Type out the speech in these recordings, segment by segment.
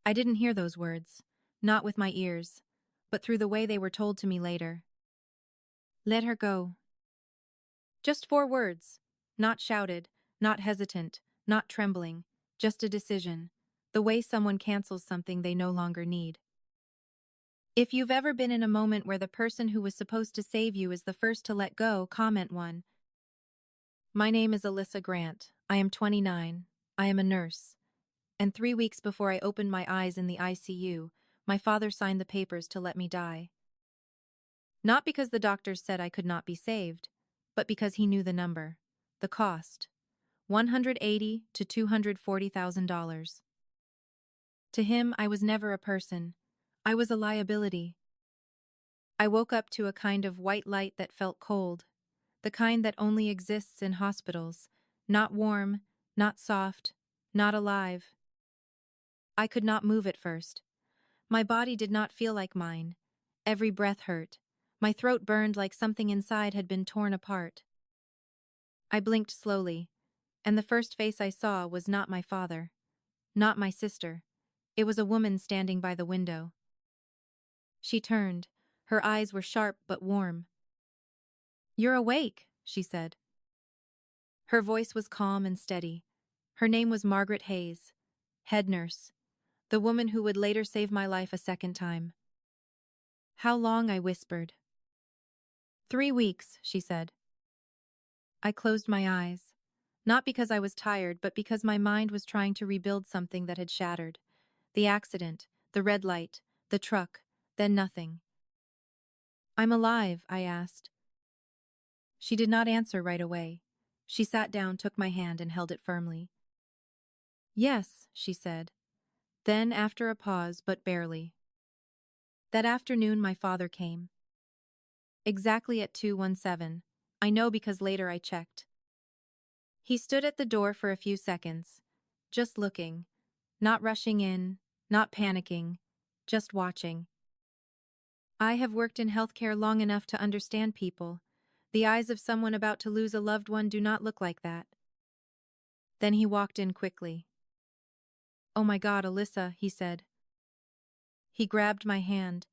I didn't hear those words, not with my ears, but through the way they were told to me later. Let her go. Just 4 words. Not shouted, not hesitant, not trembling, just a decision. The way someone cancels something they no longer need. If you've ever been in a moment where the person who was supposed to save you is the first to let go, comment 1. My name is Alyssa Grant. I am 29. I am a nurse. And 3 weeks before I opened my eyes in the ICU, my father signed the papers to let me die. Not because the doctors said I could not be saved, but because he knew the number, the cost, $180,000 to $240,000. To him, I was never a person. I was a liability. I woke up to a kind of white light that felt cold, the kind that only exists in hospitals, not warm, not soft, not alive. I could not move at first. My body did not feel like mine. Every breath hurt. My throat burned like something inside had been torn apart. I blinked slowly, and the first face I saw was not my father, not my sister. It was a woman standing by the window. She turned. Her eyes were sharp but warm. "You're awake," she said. Her voice was calm and steady. Her name was Margaret Hayes, head nurse, the woman who would later save my life a second time. "How long?" I whispered. "3 weeks," she said. I closed my eyes, not because I was tired, but because my mind was trying to rebuild something that had shattered. The accident, the red light, the truck, then nothing. "I'm alive," I asked. She did not answer right away. She sat down, took my hand, and held it firmly. "Yes," she said. Then, after a pause, but barely. That afternoon, my father came. Exactly at 2:17. I know because later I checked. He stood at the door for a few seconds, just looking, not rushing in, not panicking, just watching. I have worked in healthcare long enough to understand people. The eyes of someone about to lose a loved one do not look like that. Then he walked in quickly. "Oh my God, Alyssa," he said. He grabbed my hand.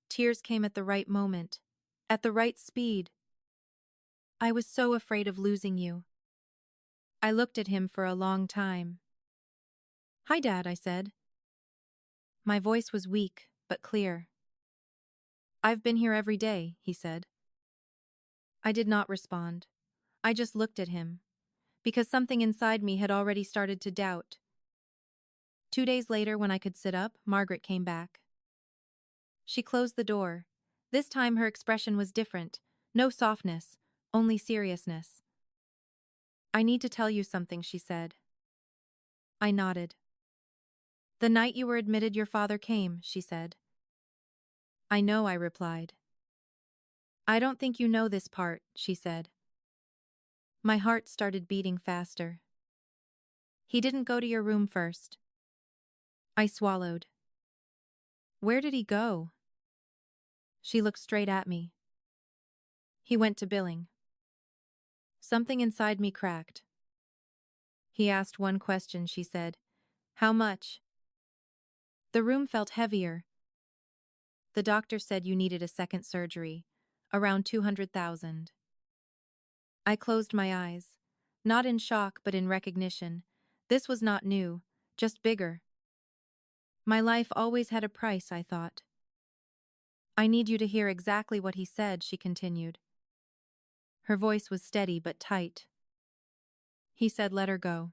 Tears came at the right moment, at the right speed. "I was so afraid of losing you." I looked at him for a long time. "Hi, Dad," I said. My voice was weak, but clear. "I've been here every day," he said. I did not respond. I just looked at him, because something inside me had already started to doubt. 2 days later, when I could sit up, Margaret came back. She closed the door. This time her expression was different. No softness, only seriousness. "I need to tell you something," she said. I nodded. "The night you were admitted, your father came," she said. "I know," I replied. "I don't think you know this part," she said. My heart started beating faster. "He didn't go to your room first." I swallowed. "Where did he go?" She looked straight at me. "He went to billing." Something inside me cracked. "He asked one question," she said. "How much?" The room felt heavier. "The doctor said you needed a second surgery, around 200,000. I closed my eyes, not in shock but in recognition. This was not new, just bigger. My life always had a price, I thought. "I need you to hear exactly what he said," she continued. Her voice was steady but tight. He said, "Let her go."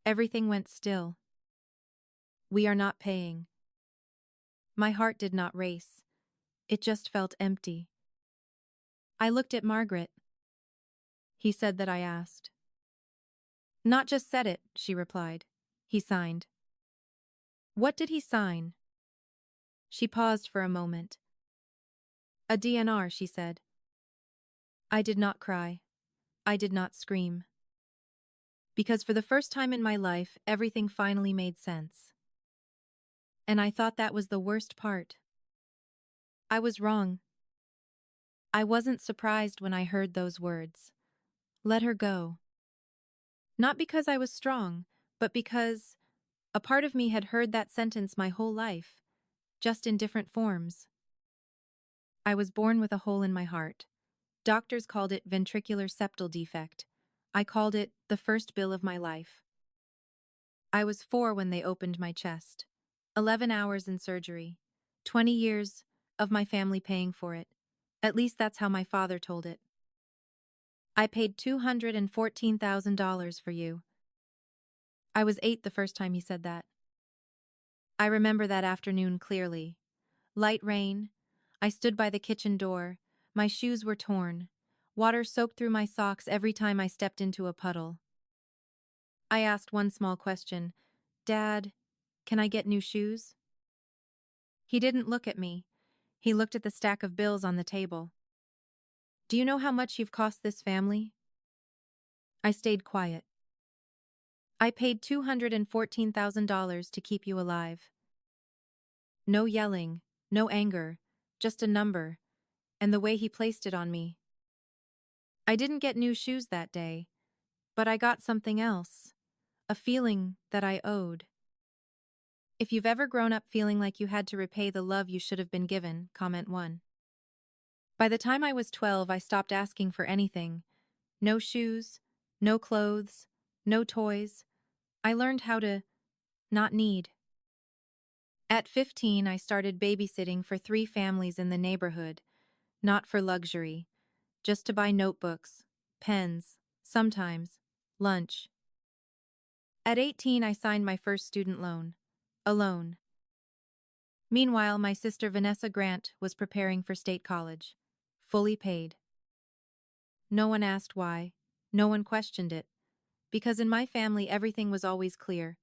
Everything went still. "We are not paying." My heart did not race. It just felt empty. I looked at Margaret. "He said that," I asked. "Not just said it," she replied. "He signed." "What did he sign?" She paused for a moment. "A DNR," she said. I did not cry. I did not scream. Because for the first time in my life, everything finally made sense. And I thought that was the worst part. I was wrong. I wasn't surprised when I heard those words. Let her go. Not because I was strong, but because A part of me had heard that sentence my whole life, just in different forms. I was born with a hole in my heart. Doctors called it ventricular septal defect. I called it the first bill of my life. I was 4 when they opened my chest. 11 hours in surgery. 20 years of my family paying for it. At least that's how my father told it. I paid $214,000 for you. I was 8 the first time he said that. I remember that afternoon clearly. Light rain. I stood by the kitchen door. My shoes were torn. Water soaked through my socks every time I stepped into a puddle. I asked one small question. Dad, can I get new shoes? He didn't look at me. He looked at the stack of bills on the table. Do you know how much you've cost this family? I stayed quiet. I paid $214,000 to keep you alive. No yelling, no anger, just a number, and the way he placed it on me. I didn't get new shoes that day, but I got something else, a feeling that I owed. If you've ever grown up feeling like you had to repay the love you should have been given, comment 1. By the time I was 12, I stopped asking for anything. No shoes, no clothes, no toys. I learned how to not need. At 15, I started babysitting for 3 families in the neighborhood, not for luxury, just to buy notebooks, pens, sometimes lunch. At 18, I signed my first student loan, alone. Meanwhile, my sister Vanessa Grant was preparing for state college, fully paid. No one asked why, no one questioned it, because in my family everything was always clear.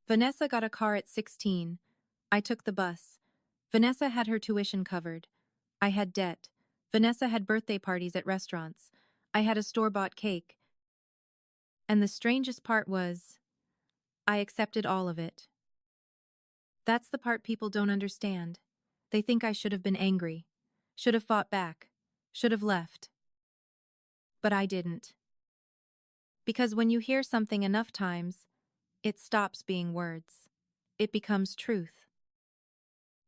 Vanessa got a car at 16. I took the bus. Vanessa had her tuition covered. I had debt. Vanessa had birthday parties at restaurants. I had a store-bought cake. And the strangest part was, I accepted all of it. That's the part people don't understand. They think I should have been angry, should have fought back, should have left. But I didn't. Because when you hear something enough times, it stops being words. It becomes truth.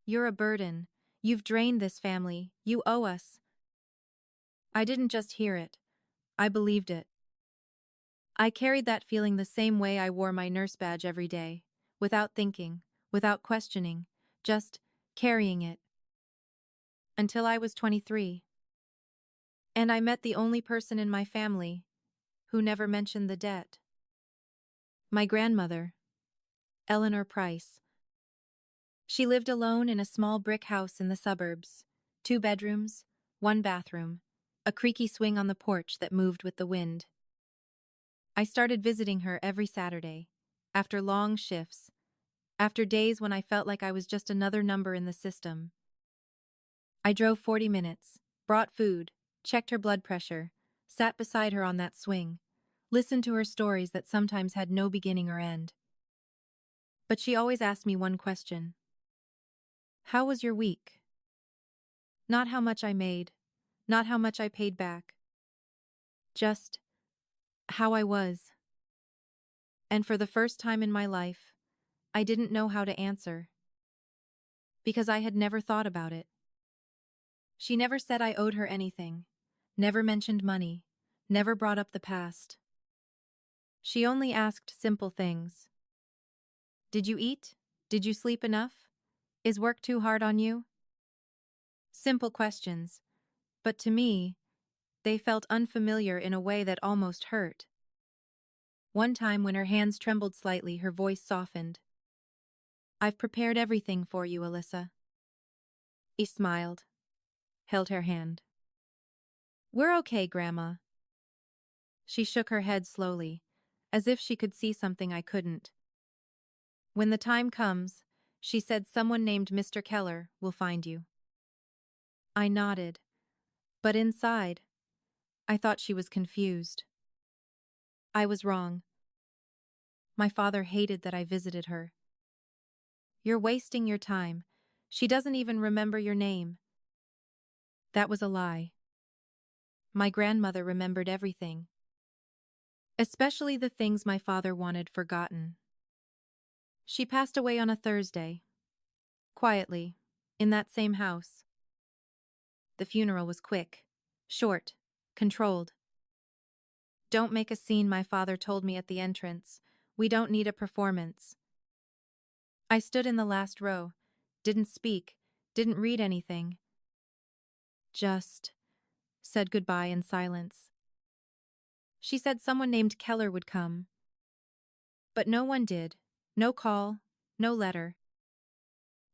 You're a burden. You've drained this family. You owe us. I didn't just hear it. I believed it. I carried that feeling the same way I wore my nurse badge every day, without thinking, without questioning, just carrying it. Until I was 23. And I met the only person in my family who never mentioned the debt. My grandmother, Eleanor Price. She lived alone in a small brick house in the suburbs, 2 bedrooms, 1 bathroom, a creaky swing on the porch that moved with the wind. I started visiting her every Saturday, after long shifts, after days when I felt like I was just another number in the system. I drove 40 minutes, brought food, checked her blood pressure, sat beside her on that swing, listened to her stories that sometimes had no beginning or end. But she always asked me one question. How was your week? Not how much I made, not how much I paid back. Just how I was. And for the first time in my life, I didn't know how to answer. Because I had never thought about it. She never said I owed her anything, never mentioned money, never brought up the past. She only asked simple things. Did you eat? Did you sleep enough? Is work too hard on you? Simple questions, but to me, they felt unfamiliar in a way that almost hurt. One time when her hands trembled slightly, her voice softened. I've prepared everything for you, Alyssa. He smiled, held her hand. We're okay, Grandma. She shook her head slowly, as if she could see something I couldn't. When the time comes, she said someone named Mr. Keller will find you. I nodded, but inside, I thought she was confused. I was wrong. My father hated that I visited her. You're wasting your time. She doesn't even remember your name. That was a lie. My grandmother remembered everything. Especially the things my father wanted forgotten. She passed away on a Thursday. Quietly. In that same house. The funeral was quick. Short. Controlled. Don't make a scene, my father told me at the entrance. We don't need a performance. I stood in the last row. Didn't speak. Didn't read anything. Just said goodbye in silence. She said someone named Keller would come. But no one did. No call. No letter.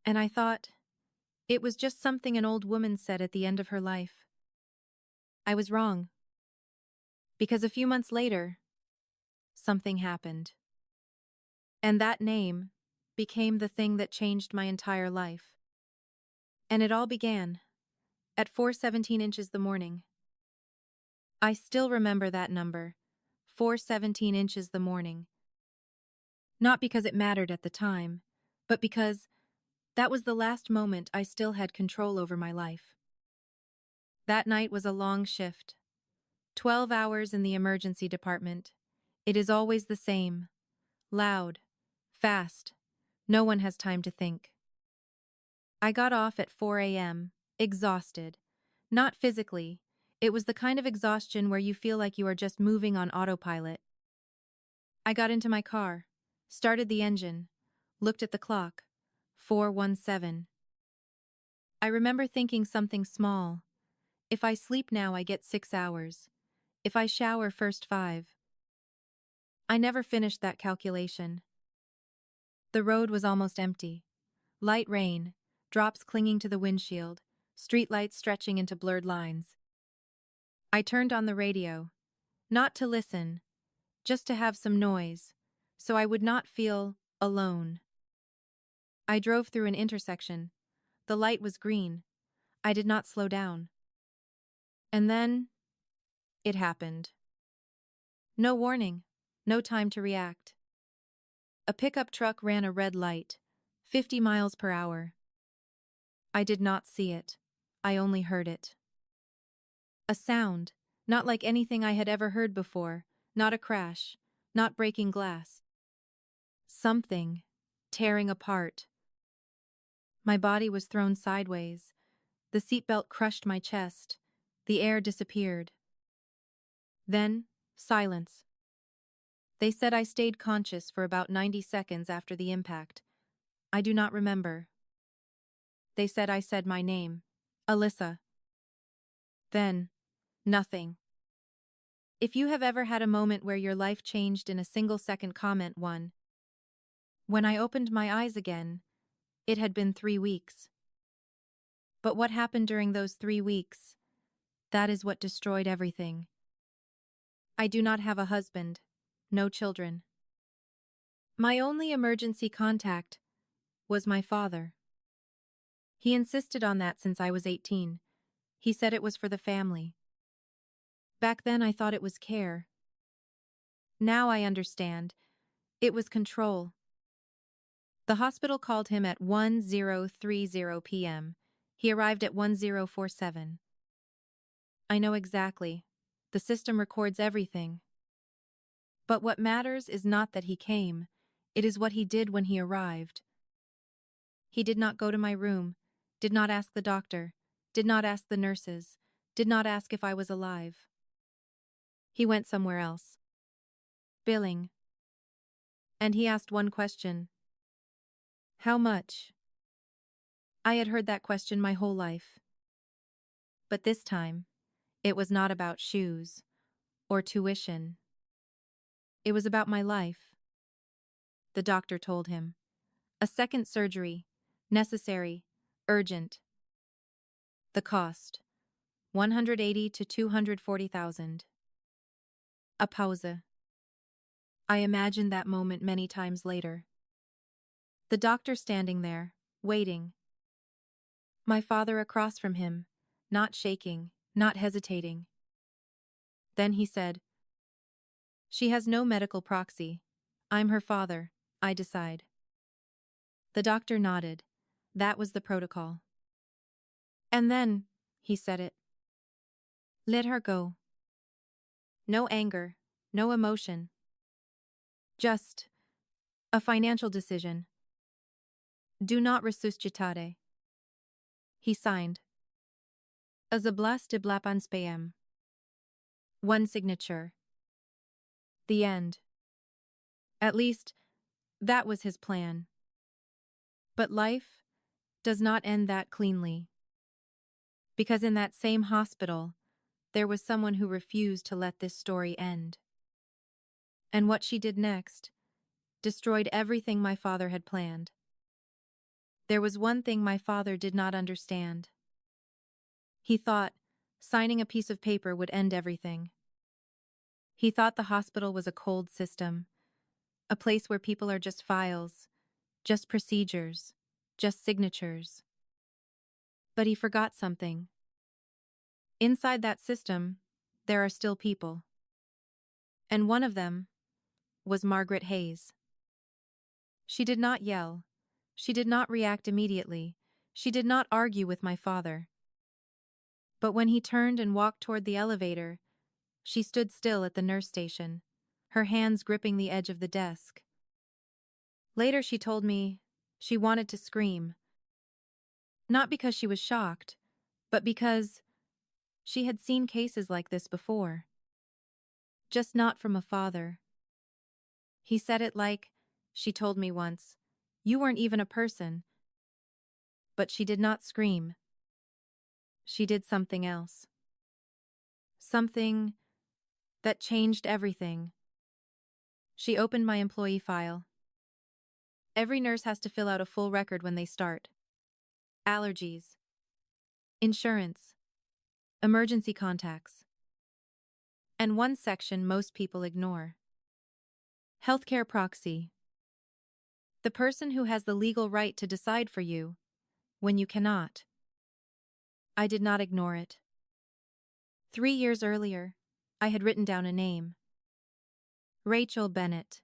And I thought, it was just something an old woman said at the end of her life. I was wrong. Because a few months later, something happened. And that name became the thing that changed my entire life. And it all began at 4:17 inches the morning. I still remember that number, 4:17 inches the morning. Not because it mattered at the time, but because that was the last moment I still had control over my life. That night was a long shift. 12 hours in the emergency department. It is always the same. Loud. Fast. No one has time to think. I got off at 4 a.m., exhausted. Not physically. It was the kind of exhaustion where you feel like you are just moving on autopilot. I got into my car, started the engine, looked at the clock. 4:17. I remember thinking something small. If I sleep now, I get 6 hours. If I shower first 5. I never finished that calculation. The road was almost empty. Light rain, drops clinging to the windshield, streetlights stretching into blurred lines. I turned on the radio, not to listen, just to have some noise, so I would not feel alone. I drove through an intersection. The light was green. I did not slow down. And then, it happened. No warning, no time to react. A pickup truck ran a red light, 50 miles per hour. I did not see it. I only heard it. A sound, not like anything I had ever heard before, not a crash, not breaking glass. Something tearing apart. My body was thrown sideways. The seatbelt crushed my chest. The air disappeared. Then, silence. They said I stayed conscious for about 90 seconds after the impact. I do not remember. They said I said my name, Alyssa. Then, nothing. If you have ever had a moment where your life changed in a single second, comment 1. When I opened my eyes again, it had been 3 weeks. But what happened during those 3 weeks? That is what destroyed everything. I do not have a husband, no children. My only emergency contact was my father. He insisted on that since I was 18. He said it was for the family. Back then I thought it was care. Now I understand. It was control. The hospital called him at 10:30 p.m. He arrived at 10:47. I know exactly. The system records everything. But what matters is not that he came. It is what he did when he arrived. He did not go to my room, did not ask the doctor, did not ask the nurses, did not ask if I was alive. He went somewhere else. Billing. And he asked one question. How much? I had heard that question my whole life. But this time, it was not about shoes or tuition. It was about my life. The doctor told him. A second surgery. Necessary. Urgent. The cost. 180 to 240,000. A pause. I imagined that moment many times later. The doctor standing there, waiting. My father across from him, not shaking, not hesitating. Then he said, "She has no medical proxy. I'm her father, I decide." The doctor nodded. That was the protocol. And then, he said it. Let her go. No anger, no emotion. Just A financial decision. Do not resuscitate. He signed. A zablas de blapans pm. One signature. The end. At least, that was his plan. But life does not end that cleanly. Because in that same hospital, there was someone who refused to let this story end. And what she did next destroyed everything my father had planned. There was one thing my father did not understand. He thought signing a piece of paper would end everything. He thought the hospital was a cold system, a place where people are just files, just procedures, just signatures. But he forgot something. Inside that system, there are still people. And one of them was Margaret Hayes. She did not yell. She did not react immediately. She did not argue with my father. But when he turned and walked toward the elevator, she stood still at the nurse station, her hands gripping the edge of the desk. Later she told me she wanted to scream. Not because she was shocked, but because she had seen cases like this before. Just not from a father. He said it like, she told me once, you weren't even a person. But she did not scream. She did something else. Something that changed everything. She opened my employee file. Every nurse has to fill out a full record when they start. Allergies. Insurance. Emergency contacts. And one section most people ignore. Healthcare proxy. The person who has the legal right to decide for you when you cannot. I did not ignore it. 3 years earlier, I had written down a name. Rachel Bennett.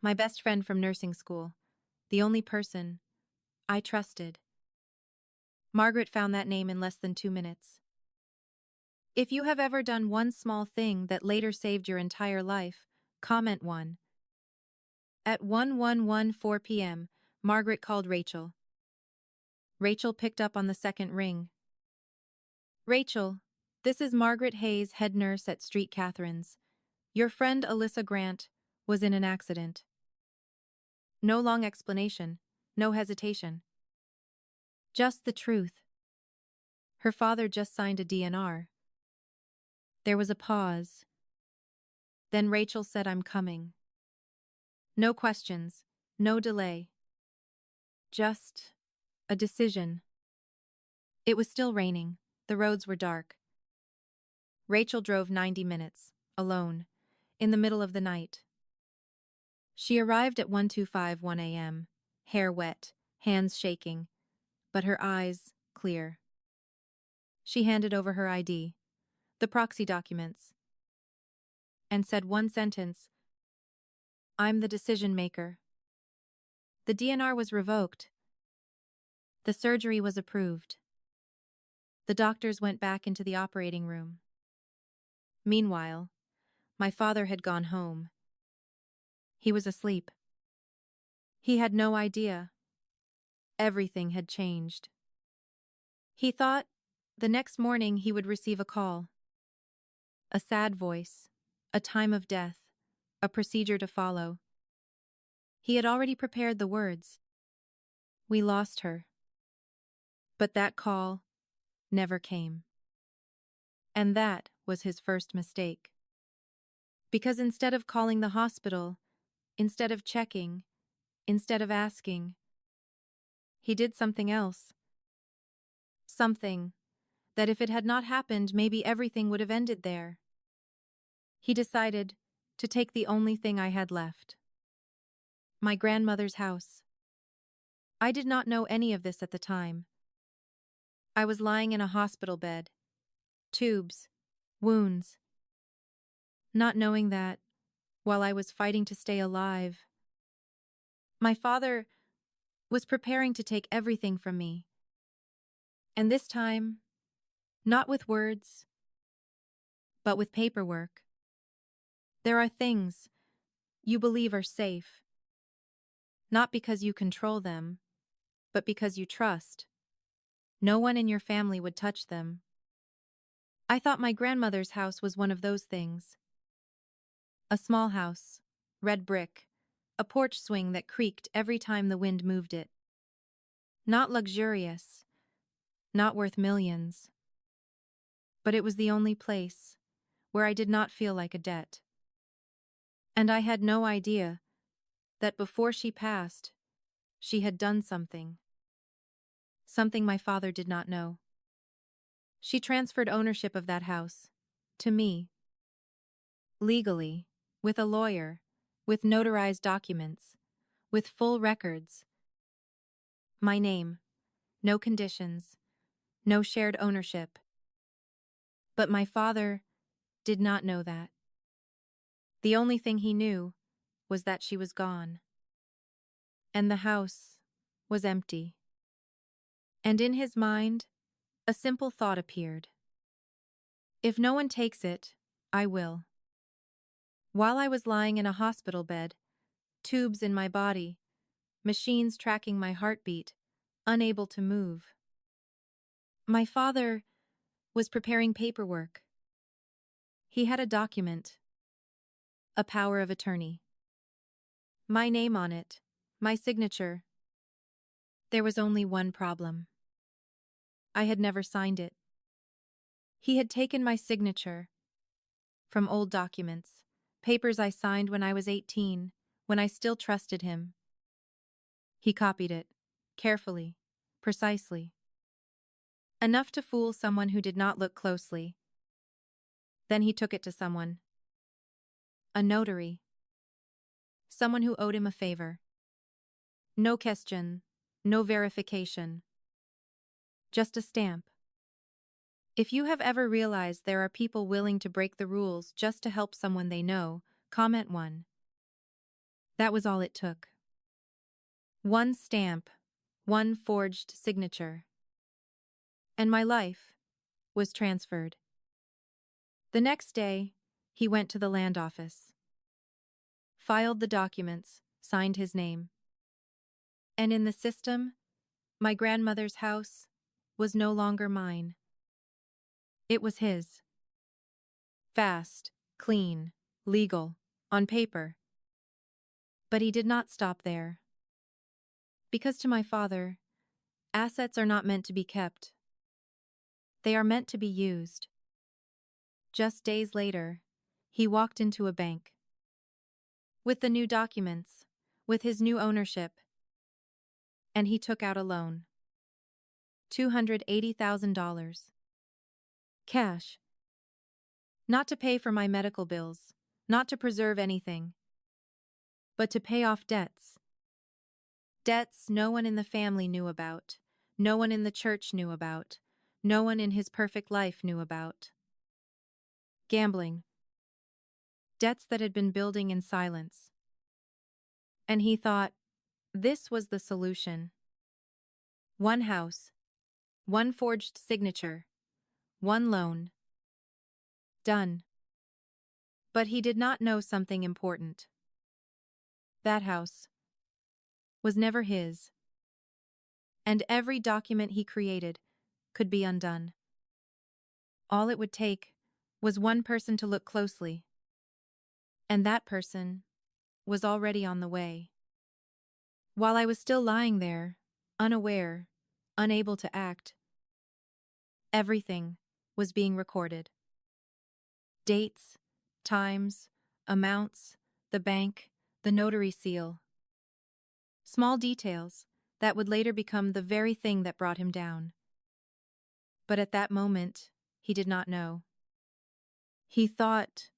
My best friend from nursing school, the only person I trusted. Margaret found that name in less than 2 minutes. If you have ever done one small thing that later saved your entire life, comment 1. At 11:14 p.m., Margaret called Rachel. Rachel picked up on the second ring. Rachel, this is Margaret Hayes, head nurse at Street Catherine's. Your friend Alyssa Grant was in an accident. No long explanation, no hesitation. Just the truth. Her father just signed a DNR. There was a pause. Then Rachel said, I'm coming. No questions, no delay. Just a decision. It was still raining. The roads were dark. Rachel drove 90 minutes, alone, in the middle of the night. She arrived at 12:51 a.m., hair wet, hands shaking, but her eyes clear. She handed over her ID, the proxy documents, and said one sentence, I'm the decision maker. The DNR was revoked. The surgery was approved. The doctors went back into the operating room. Meanwhile, my father had gone home. He was asleep. He had no idea. Everything had changed. He thought the next morning he would receive a call. A sad voice, a time of death, a procedure to follow. He had already prepared the words. We lost her. But that call never came. And that was his first mistake. Because instead of calling the hospital, instead of checking, instead of asking, he did something else. Something that if it had not happened, maybe everything would have ended there. He decided to take the only thing I had left. My grandmother's house. I did not know any of this at the time. I was lying in a hospital bed. Tubes. Wounds. Not knowing that, while I was fighting to stay alive, my father was preparing to take everything from me. And this time, not with words, but with paperwork. There are things you believe are safe, Not because you control them, but because you trust. No one in your family would touch them. I thought my grandmother's house was one of those things. A small house, red brick, a porch swing that creaked every time the wind moved it. Not luxurious, not worth millions. But it was the only place where I did not feel like a debt. And I had no idea that before she passed, she had done something. Something my father did not know. She transferred ownership of that house to me. Legally, with a lawyer, with notarized documents, with full records. My name, no conditions, no shared ownership. But my father did not know that. The only thing he knew was that she was gone. And the house was empty. And in his mind, a simple thought appeared. If no one takes it, I will. While I was lying in a hospital bed, tubes in my body, machines tracking my heartbeat, unable to move, my father was preparing paperwork. He had a document, a power of attorney. My name on it, my signature. There was only one problem. I had never signed it. He had taken my signature from old documents, papers I signed when I was 18, when I still trusted him. He copied it, carefully, precisely. Enough to fool someone who did not look closely. Then he took it to someone. A notary. Someone who owed him a favor. No question, no verification. Just a stamp. If you have ever realized there are people willing to break the rules just to help someone they know, comment 1. That was all it took. One stamp, one forged signature. And my life was transferred. The next day, he went to the land office, filed the documents, signed his name. And in the system, my grandmother's house was no longer mine. It was his. Fast, clean, legal, on paper. But he did not stop there. Because to my father, assets are not meant to be kept. They are meant to be used. Just days later, he walked into a bank. With the new documents, with his new ownership, and he took out a loan. $280,000. Cash. Not to pay for my medical bills, not to preserve anything, but to pay off debts. Debts no one in the family knew about, no one in the church knew about, no one in his perfect life knew about. Gambling. Debts that had been building in silence. And he thought, this was the solution. One house, one forged signature, one loan. Done. But he did not know something important. That house was never his. And every document he created could be undone. All it would take was one person to look closely. And that person was already on the way. While I was still lying there, unaware, unable to act, everything was being recorded. Dates, times, amounts, the bank, the notary seal. Small details that would later become the very thing that brought him down. But at that moment, he did not know. He thought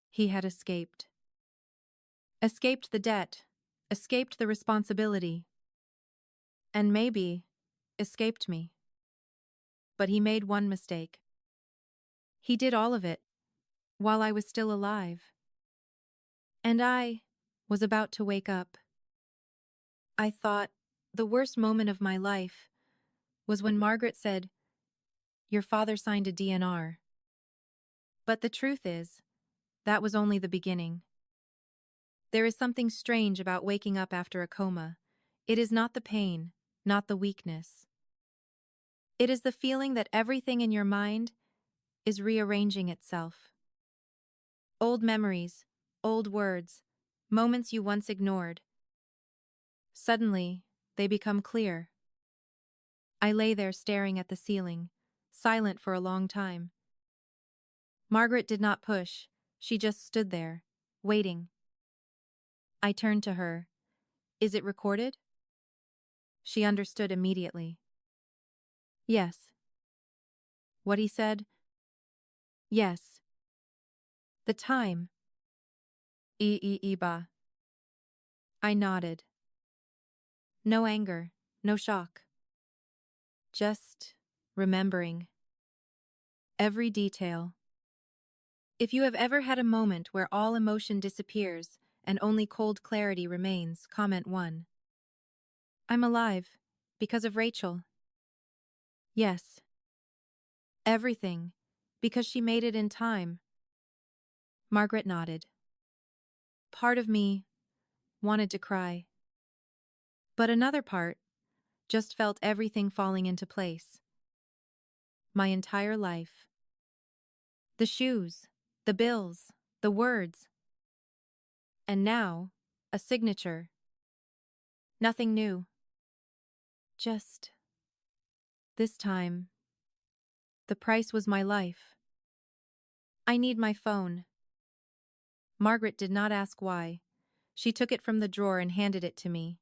he had escaped. Escaped the debt, escaped the responsibility, and maybe escaped me. But he made one mistake. He did all of it while I was still alive. And I was about to wake up. I thought the worst moment of my life was when Margaret said, "Your father signed a DNR." But the truth is, that was only the beginning. There is something strange about waking up after a coma. It is not the pain, not the weakness. It is the feeling that everything in your mind is rearranging itself. Old memories, old words, moments you once ignored. Suddenly, they become clear. I lay there staring at the ceiling, silent for a long time. Margaret did not push, she just stood there, waiting. I turned to her. Is it recorded? She understood immediately. Yes. What he said? Yes. The time. Iba. I nodded. No anger, no shock. Just remembering. Every detail. If you have ever had a moment where all emotion disappears and only cold clarity remains, comment 1. I'm alive. Because of Rachel. Yes. Everything. Because she made it in time. Margaret nodded. Part of me wanted to cry. But another part just felt everything falling into place. My entire life. The shoes, the bills, the words. And now, a signature. Nothing new. Just, this time, the price was my life. I need my phone. Margaret did not ask why. She took it from the drawer and handed it to me.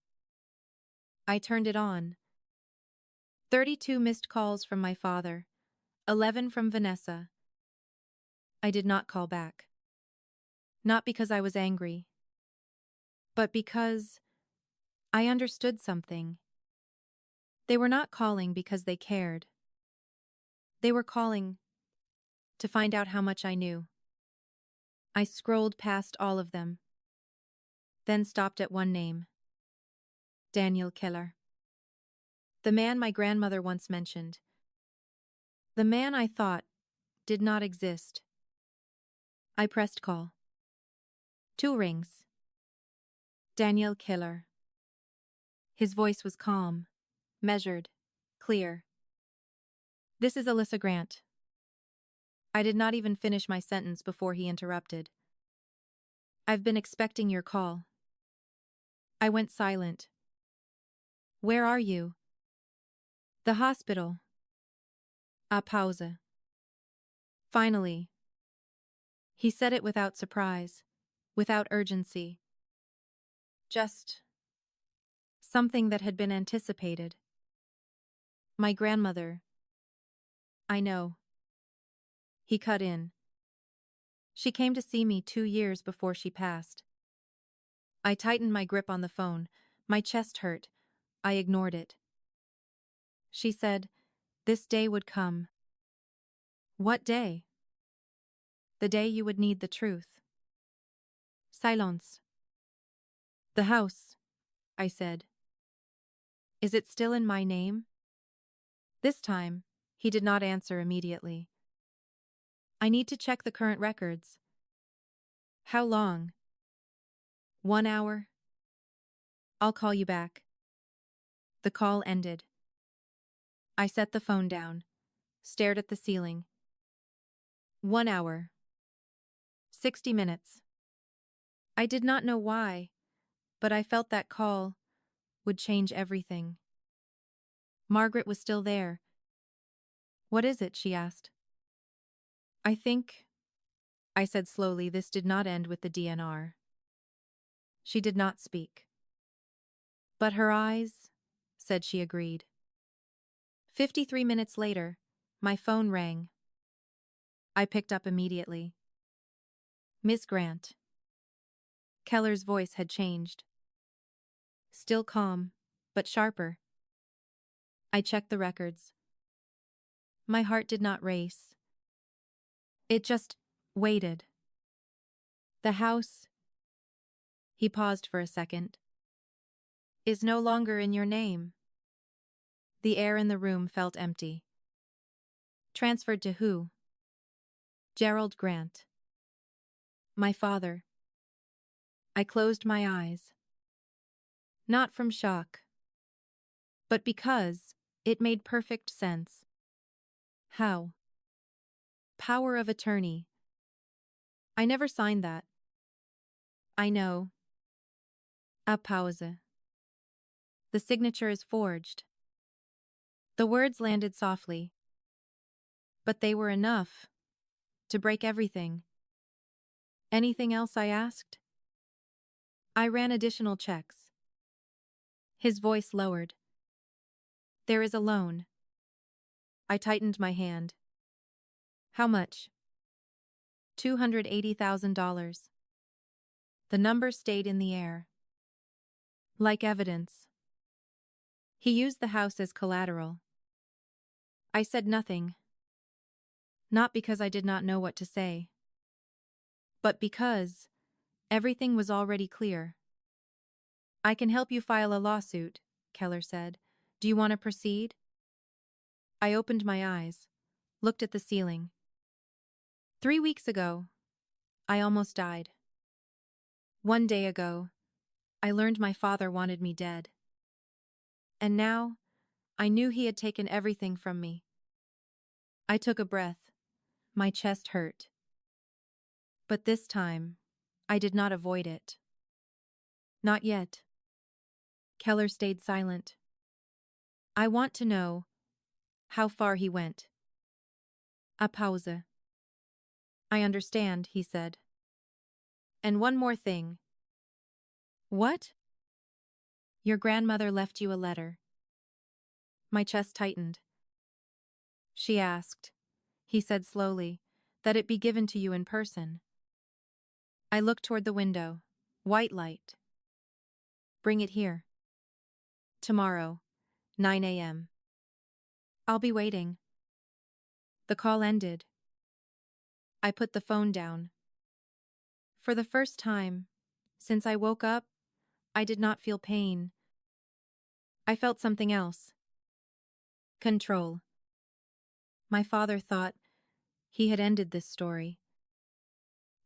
I turned it on. 32 missed calls from my father. 11 from Vanessa. I did not call back. Not because I was angry, but because I understood something. They were not calling because they cared. They were calling to find out how much I knew. I scrolled past all of them, then stopped at one name. Daniel Keller. The man my grandmother once mentioned. The man I thought did not exist. I pressed call. 2 rings. Daniel Keller. His voice was calm, measured, clear. This is Alyssa Grant. I did not even finish my sentence before he interrupted. I've been expecting your call. I went silent. Where are you? The hospital. A pause. Finally. He said it without surprise, without urgency. Just something that had been anticipated. My grandmother. I know. He cut in. She came to see me 2 years before she passed. I tightened my grip on the phone. My chest hurt. I ignored it. She said, this day would come. What day? The day you would need the truth. Silence. The house, I said. Is it still in my name? This time, he did not answer immediately. I need to check the current records. How long? 1 hour? I'll call you back. The call ended. I set the phone down, stared at the ceiling. 1 hour. 60 minutes. I did not know why, but I felt that call would change everything. Margaret was still there. What is it? She asked. I think, I said slowly, this did not end with the DNR. She did not speak. But her eyes said she agreed. 53 minutes later, my phone rang. I picked up immediately. Miss Grant. Keller's voice had changed. Still calm, but sharper. I checked the records. My heart did not race. It just waited. The house, he paused for a second, is no longer in your name. The air in the room felt empty. Transferred to who? Gerald Grant. My father. I closed my eyes. Not from shock, but because it made perfect sense. How? Power of attorney. I never signed that. I know. A pause. The signature is forged. The words landed softly, but they were enough to break everything. Anything else, I asked? I ran additional checks. His voice lowered. There is a loan. I tightened my hand. How much? $280,000. The number stayed in the air. Like evidence. He used the house as collateral. I said nothing. Not because I did not know what to say, but because everything was already clear. I can help you file a lawsuit, Keller said. Do you want to proceed? I opened my eyes, looked at the ceiling. 3 weeks ago, I almost died. 1 day ago, I learned my father wanted me dead. And now, I knew he had taken everything from me. I took a breath. My chest hurt. But this time, I did not avoid it. Not yet. Keller stayed silent. I want to know how far he went. A pause. I understand, he said. And one more thing. What? Your grandmother left you a letter. My chest tightened. She asked, he said slowly, that it be given to you in person. I looked toward the window. White light. Bring it here. Tomorrow, 9 a.m. I'll be waiting. The call ended. I put the phone down. For the first time, since I woke up, I did not feel pain. I felt something else. Control. My father thought he had ended this story.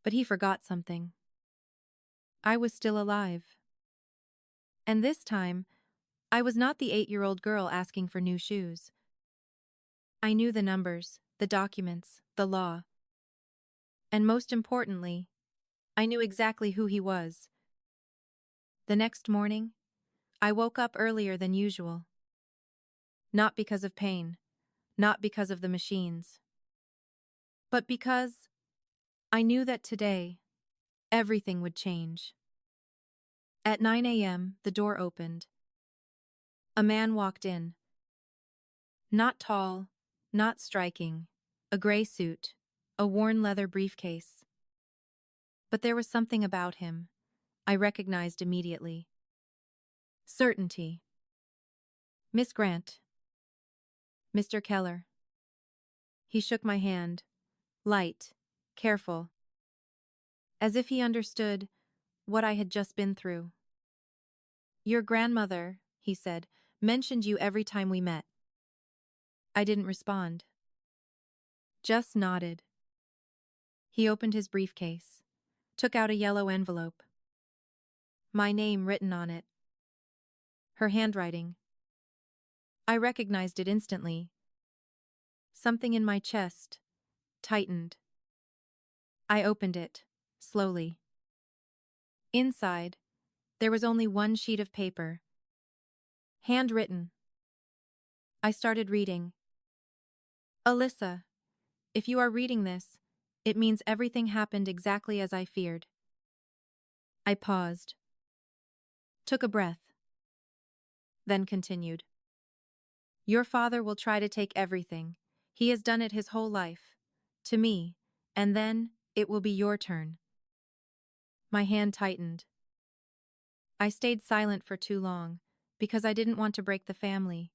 But he forgot something. I was still alive. And this time, I was not the 8-year-old girl asking for new shoes. I knew the numbers, the documents, the law. And most importantly, I knew exactly who he was. The next morning, I woke up earlier than usual. Not because of pain, not because of the machines, but because I knew that today, everything would change. At 9 a.m., the door opened. A man walked in. Not tall, not striking, a gray suit, a worn leather briefcase. But there was something about him I recognized immediately. Certainty. Miss Grant. Mr. Keller. He shook my hand, light, careful, as if he understood what I had just been through. Your grandmother, he said, mentioned you every time we met. I didn't respond. Just nodded. He opened his briefcase, took out a yellow envelope. My name written on it. Her handwriting. I recognized it instantly. Something in my chest tightened. I opened it, slowly. Inside, there was only one sheet of paper. Handwritten. I started reading. Alyssa, if you are reading this, it means everything happened exactly as I feared. I paused. Took a breath. Then continued. Your father will try to take everything. He has done it his whole life. To me, and then it will be your turn. My hand tightened. I stayed silent for too long, because I didn't want to break the family.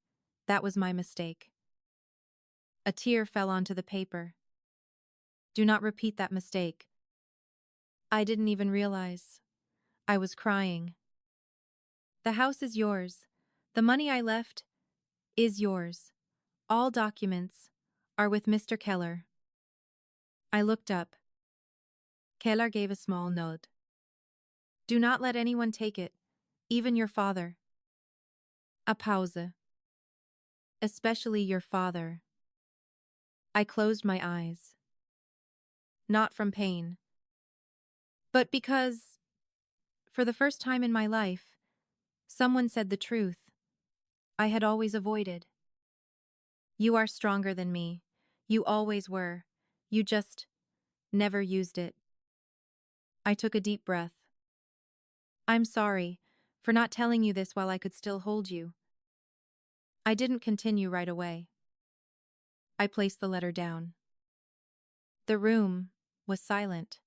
That was my mistake. A tear fell onto the paper. Do not repeat that mistake. I didn't even realize. I was crying. The house is yours. The money I left is yours. All documents are with Mr. Keller. I looked up. Keller gave a small nod. Do not let anyone take it, even your father. A pause. Especially your father. I closed my eyes. Not from pain, but because, for the first time in my life, someone said the truth I had always avoided. You are stronger than me. You always were. You just never used it. I took a deep breath. I'm sorry for not telling you this while I could still hold you. I didn't continue right away. I placed the letter down. The room was silent.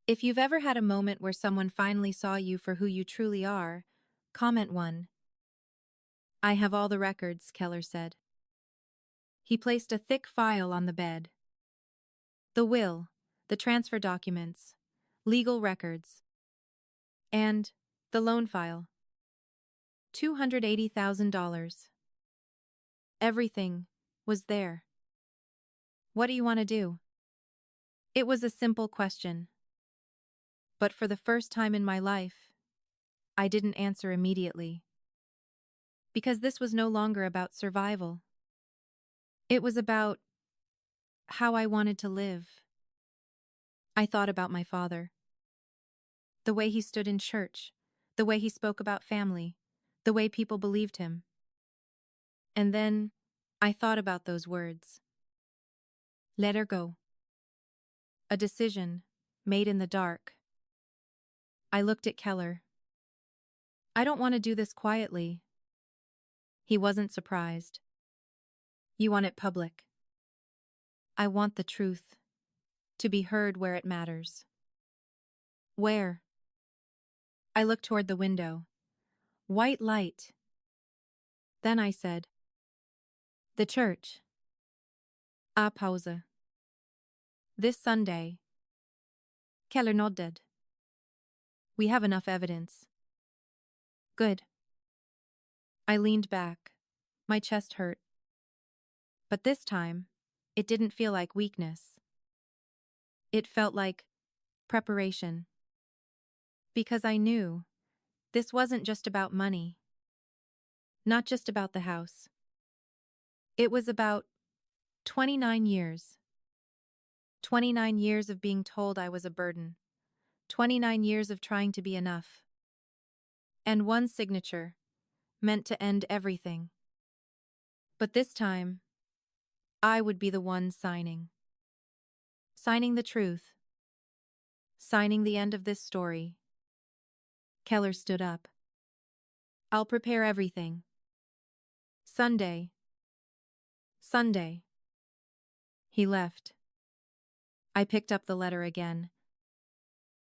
If you've ever had a moment where someone finally saw you for who you truly are, comment 1. I have all the records, Keller said. He placed a thick file on the bed. The will, the transfer documents, legal records, and the loan file. $280,000. Everything was there. What do you want to do? It was a simple question. But for the first time in my life, I didn't answer immediately. Because this was no longer about survival. It was about how I wanted to live. I thought about my father. The way he stood in church, the way he spoke about family, the way people believed him. And then I thought about those words. Let her go. A decision made in the dark. I looked at Keller. I don't want to do this quietly. He wasn't surprised. You want it public. I want the truth to be heard where it matters. Where? I looked toward the window. White light. Then I said, the church. A pause. This Sunday. Keller nodded. We have enough evidence. Good. I leaned back. My chest hurt. But this time, it didn't feel like weakness. It felt like preparation. Because I knew this wasn't just about money. Not just about the house. It was about 29 years. 29 years of being told I was a burden. 29 years of trying to be enough. And one signature meant to end everything. But this time, I would be the one signing. Signing the truth. Signing the end of this story. Keller stood up. I'll prepare everything. Sunday. Sunday. He left. I picked up the letter again.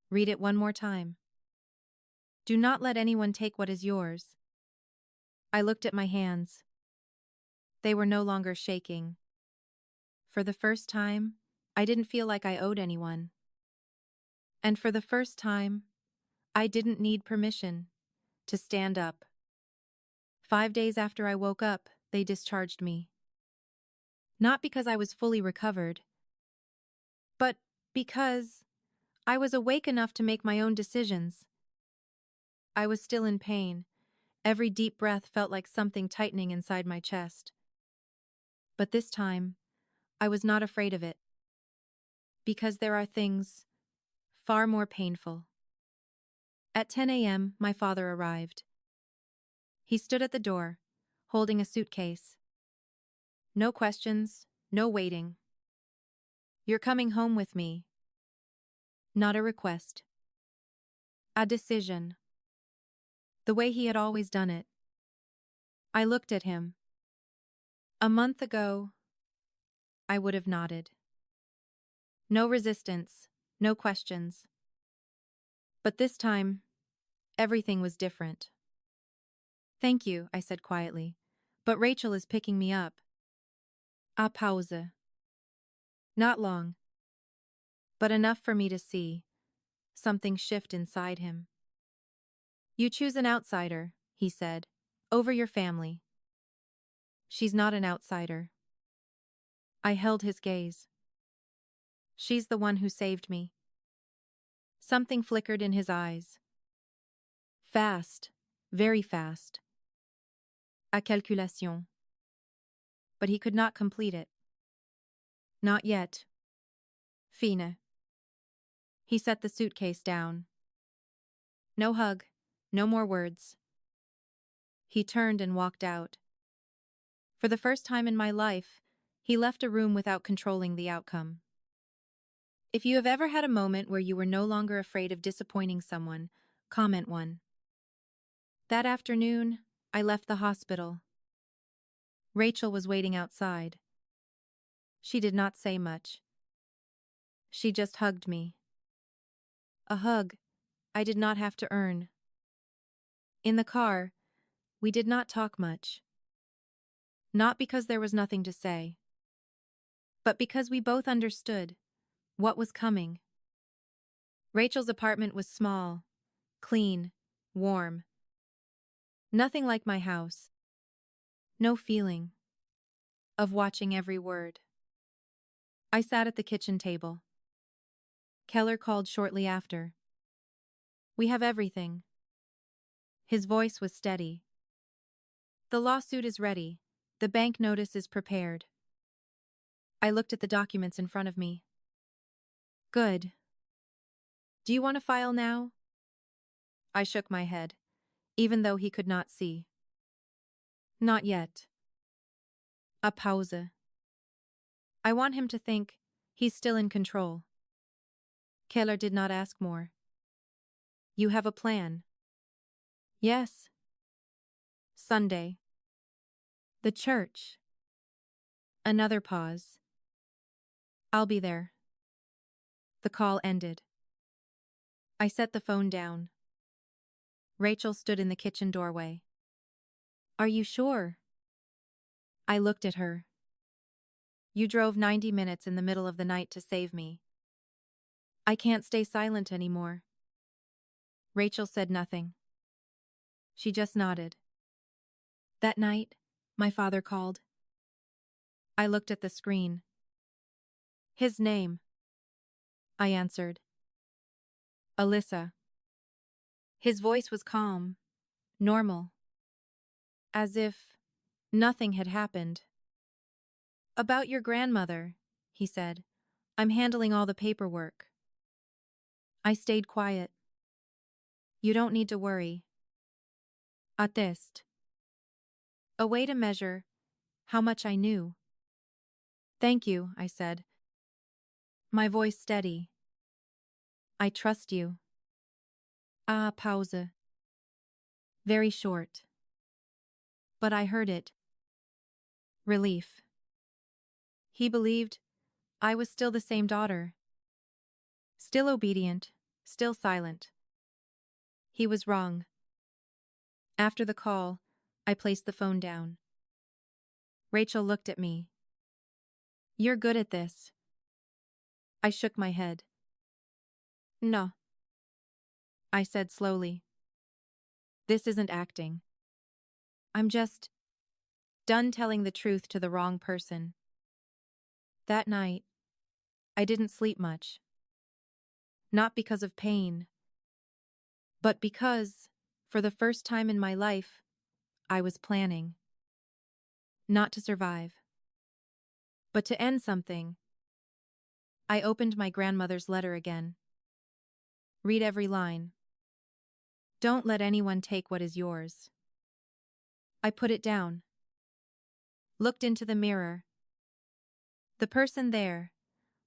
Read it one more time. Do not let anyone take what is yours. I looked at my hands. They were no longer shaking. For the first time, I didn't feel like I owed anyone. And for the first time, I didn't need permission to stand up. 5 days after I woke up, they discharged me. Not because I was fully recovered, but because I was awake enough to make my own decisions. I was still in pain. Every deep breath felt like something tightening inside my chest. But this time, I was not afraid of it. Because there are things far more painful. At 10 a.m., my father arrived. He stood at the door, holding a suitcase. No questions, no waiting. You're coming home with me. Not a request. A decision. The way he had always done it. I looked at him. A month ago, I would have nodded. No resistance, no questions. But this time, everything was different. Thank you, I said quietly, but Rachel is picking me up. A pause. Not long, but enough for me to see something shift inside him. You choose an outsider, he said, over your family. She's not an outsider. I held his gaze. She's the one who saved me. Something flickered in his eyes. Fast, very fast. A calculation. But he could not complete it. Not yet. Fine. He set the suitcase down. No hug, no more words. He turned and walked out. For the first time in my life, he left a room without controlling the outcome. If you have ever had a moment where you were no longer afraid of disappointing someone, comment one. That afternoon, I left the hospital. Rachel was waiting outside. She did not say much. She just hugged me. A hug I did not have to earn. In the car, we did not talk much. Not because there was nothing to say, but because we both understood what was coming. Rachel's apartment was small, clean, warm. Nothing like my house. No feeling of watching every word. I sat at the kitchen table. Keller called shortly after. We have everything. His voice was steady. The lawsuit is ready. The bank notice is prepared. I looked at the documents in front of me. Good. Do you want to file now? I shook my head, even though he could not see. Not yet. A pause. I want him to think he's still in control. Keller did not ask more. You have a plan? Yes. Sunday. The church. Another pause. I'll be there. The call ended. I set the phone down. Rachel stood in the kitchen doorway. Are you sure? I looked at her. You drove 90 minutes in the middle of the night to save me. I can't stay silent anymore. Rachel said nothing. She just nodded. That night, my father called. I looked at the screen. His name. I answered. Alyssa. His voice was calm, normal, as if nothing had happened. About your grandmother, he said. I'm handling all the paperwork. I stayed quiet. You don't need to worry. Attest. A way to measure how much I knew. Thank you, I said. My voice steady. I trust you. Pause. Very short. But I heard it. Relief. He believed I was still the same daughter. Still obedient, still silent. He was wrong. After the call, I placed the phone down. Rachel looked at me. You're good at this. I shook my head. No. I said slowly. This isn't acting. I'm just done telling the truth to the wrong person. That night, I didn't sleep much. Not because of pain, but because, for the first time in my life, I was planning. Not to survive, but to end something. I opened my grandmother's letter again. Read every line. Don't let anyone take what is yours. I put it down. Looked into the mirror. The person there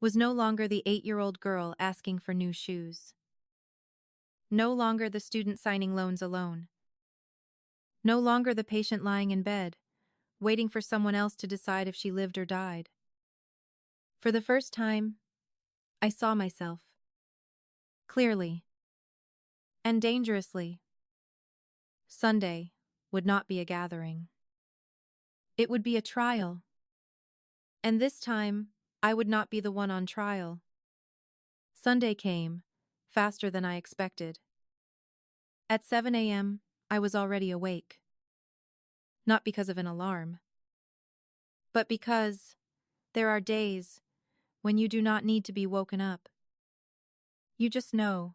was no longer the 8-year-old girl asking for new shoes. No longer the student signing loans alone. No longer the patient lying in bed, waiting for someone else to decide if she lived or died. For the first time, I saw myself. Clearly. And dangerously. Sunday would not be a gathering. It would be a trial. And this time, I would not be the one on trial. Sunday came, faster than I expected. At 7 a.m., I was already awake. Not because of an alarm, but because there are days when you do not need to be woken up. You just know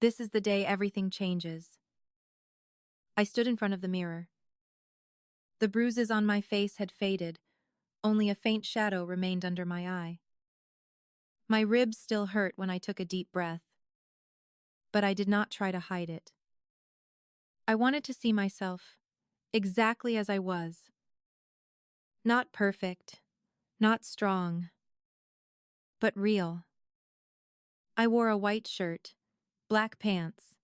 This is the day everything changes. I stood in front of the mirror. The bruises on my face had faded, only a faint shadow remained under my eye. My ribs still hurt when I took a deep breath, but I did not try to hide it. I wanted to see myself exactly as I was. Not perfect, not strong, but real. I wore a white shirt, black pants.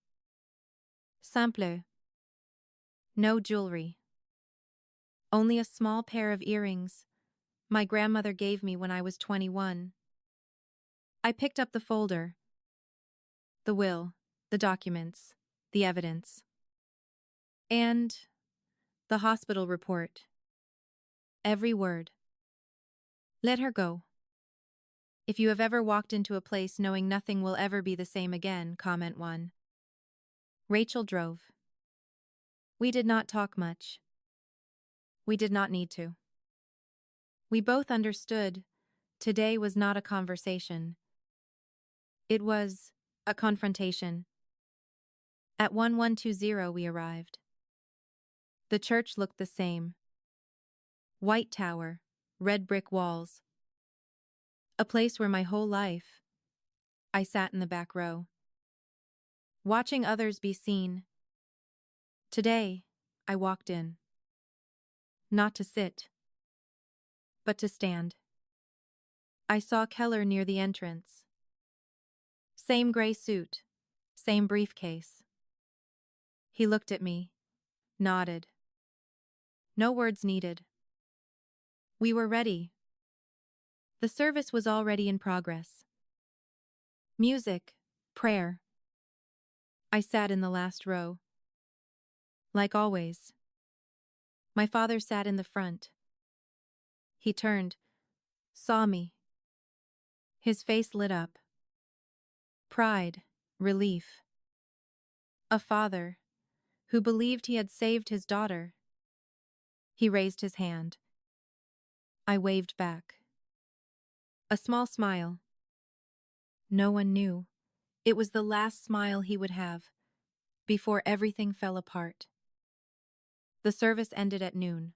Simple. No jewelry. Only a small pair of earrings my grandmother gave me when I was 21. I picked up the folder. The will, the documents, the evidence. And the hospital report. Every word. Let her go. If you have ever walked into a place knowing nothing will ever be the same again, comment 1. Rachel drove. We did not talk much. We did not need to. We both understood today was not a conversation. It was a confrontation. At 1120 we arrived. The church looked the same. White tower, red brick walls. A place where my whole life I sat in the back row, watching others be seen. Today, I walked in. Not to sit, but to stand. I saw Keller near the entrance. Same gray suit, same briefcase. He looked at me, nodded. No words needed. We were ready. The service was already in progress. Music, prayer. I sat in the last row. Like always. My father sat in the front. He turned, saw me. His face lit up. Pride, relief. A father who believed he had saved his daughter. He raised his hand. I waved back. A small smile. No one knew. It was the last smile he would have before everything fell apart. The service ended at noon.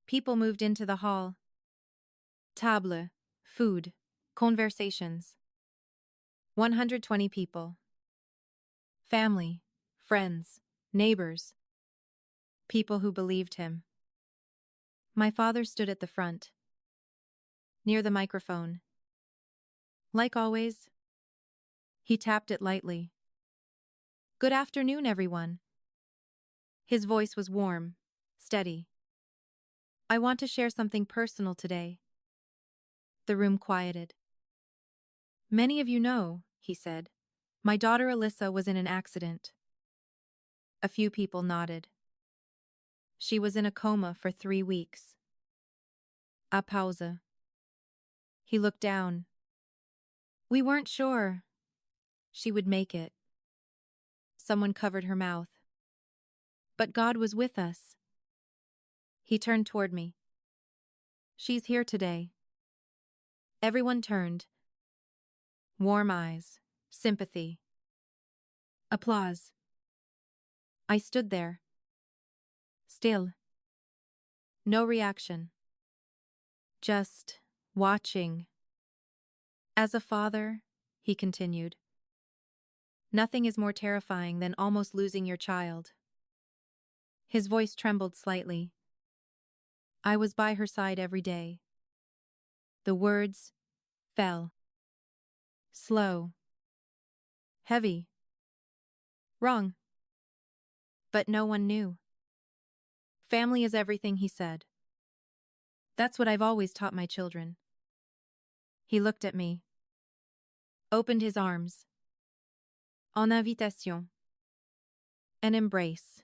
People moved into the hall. Table, food, conversations. 120 people. Family, friends, neighbors. People who believed him. My father stood at the front, near the microphone. Like always, he tapped it lightly. Good afternoon, everyone. His voice was warm, steady. I want to share something personal today. The room quieted. Many of you know, he said, my daughter Alyssa was in an accident. A few people nodded. She was in a coma for 3 weeks. A pause. He looked down. We weren't sure she would make it. Someone covered her mouth. But God was with us. He turned toward me. She's here today. Everyone turned. Warm eyes, sympathy. Applause. I stood there. Still. No reaction. Just watching. As a father, he continued, nothing is more terrifying than almost losing your child. His voice trembled slightly. I was by her side every day. The words fell. Slow. Heavy. Wrong. But no one knew. Family is everything, he said. That's what I've always taught my children. He looked at me. Opened his arms. En invitation. An embrace.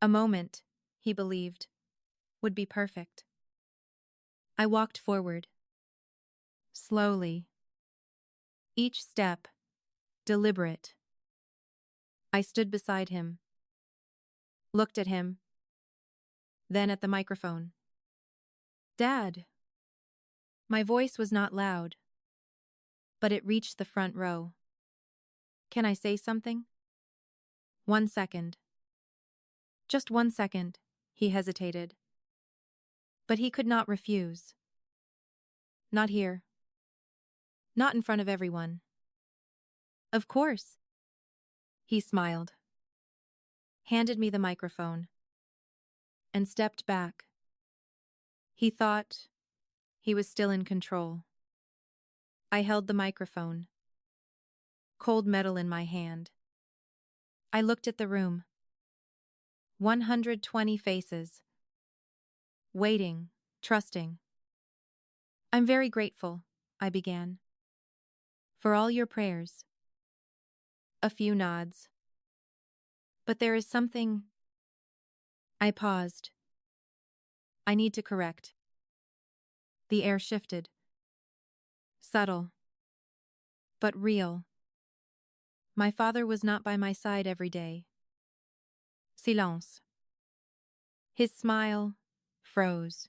A moment, he believed, would be perfect. I walked forward. Slowly. Each step, deliberate. I stood beside him. Looked at him. Then at the microphone. Dad. My voice was not loud, but it reached the front row. Can I say something? 1 second. Just 1 second, he hesitated. But he could not refuse. Not here. Not in front of everyone. Of course. He smiled, handed me the microphone, and stepped back. He thought he was still in control. I held the microphone, cold metal in my hand. I looked at the room. 120 faces. Waiting, trusting. I'm very grateful, I began. For all your prayers. A few nods. But there is something. I paused. I need to correct. The air shifted. Subtle. But real. My father was not by my side every day. Silence. His smile froze.